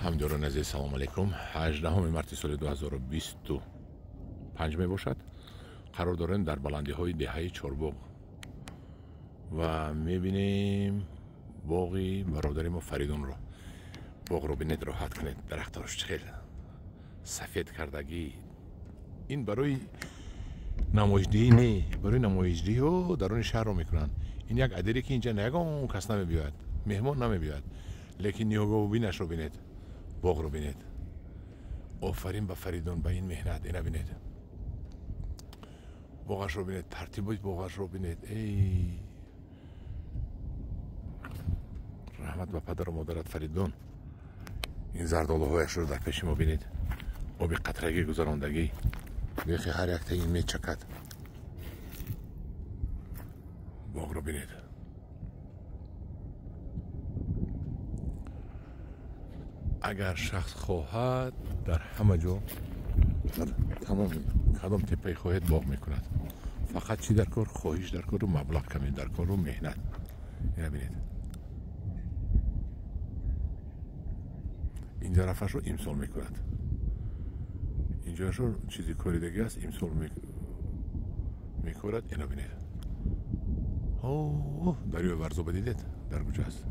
همداران عزیز سلام علیکم. 18 مارس سال 2025 می باشد. قرار داریم در بلندی های دهه چارباغ و می بینیم باغی برادری ما فریدون رو. باغ رو بینید، راحت کنید، درختاش چخیل سفید کردگی. این برای نمایشدهی نه، برای نمایشدهی ها درون شهر رو میکنن. این یک عدیری که اینجا نگاه کس نمی بیاید، مهمان نمی بیاید، لیکن نیوگاه بینش رو بینید، باغ رو بینید. آفرین به فریدون، به این مهنت. اینا بینید، باغش رو بینید، ترتیب باغش رو بینید. ای رحمت به پدر و مادرت فریدون. این زردالوهایش رو در پیش ما بینید، آب قطرگی گذراندگی، بیخی هر یک تا این می چکد. باغ رو بینید. اگر شخص خواهد در همه جا، در تمام کدام تپه خواهد باغ میکند. فقط چی در کار؟ خواهش در کار و مبلغ کمی در کار و مهنت. اینا بینید، اینجا رفش رو امسال میکند، اینجا رو چیزی کاری دیگه است امسال میکند. اینا بینید. اوه، دریای ورزوب دیدید در کجا است؟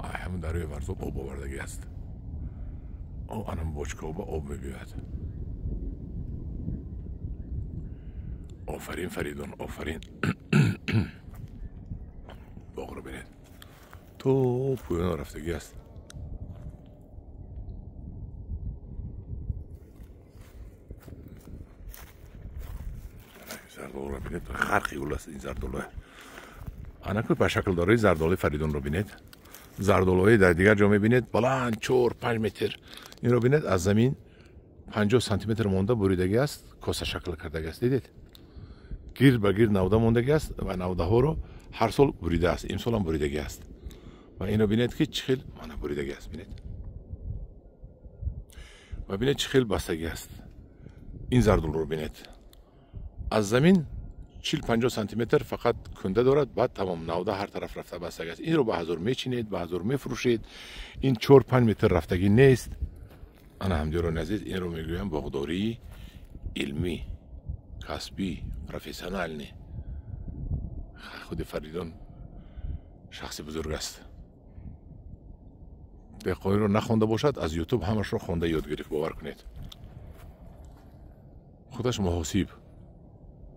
همون دریای ورزوب آب آوردگی است. او انم بچکه آب میبیاد. آفرین فریدون، آفرین. باغ رو بینید، تو پویان رفتگی است. زردالو رو بینید، خرقی گل است این زردالو. انا که به شکل داره زردالو فریدون رو بینید. زردالوهای در دیگر جا میبینید بلند 4-5 متر. این رو بینید از زمین 50 سانتی متر مونده بریدگی است، کاسه شکل کردگی است. دیدید گیر به گیر نوده موندگی است و نوده ها رو هر سال بریده است. امسال هم بریدگی است و اینو بینید که چخیل مانه بریدگی است. بینید و بینید چخیل بستگی است. این زردالو رو بینید از زمین 40-50 سانتی متر فقط کنده دارد، بعد تمام نوده هر طرف رفته بستگی است. این رو به هزار میچینید، به هزار میفروشید. این 4-5 متر رفتگی نیست. انا همدیران عزیز، این رو میگویم باغداری علمی، کسبی، پروفسیونال نه. خود فریدون شخص بزرگ است. دقایق رو نخونده باشد از یوتیوب همش رو خونده یاد گرفت. باور کنید خودش محاسب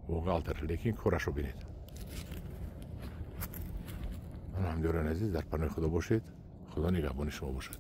بوغالتر، لیکن کارش رو بینید. من همدیران عزیز در پناه خدا باشید. خدا نگهبان شما باشد.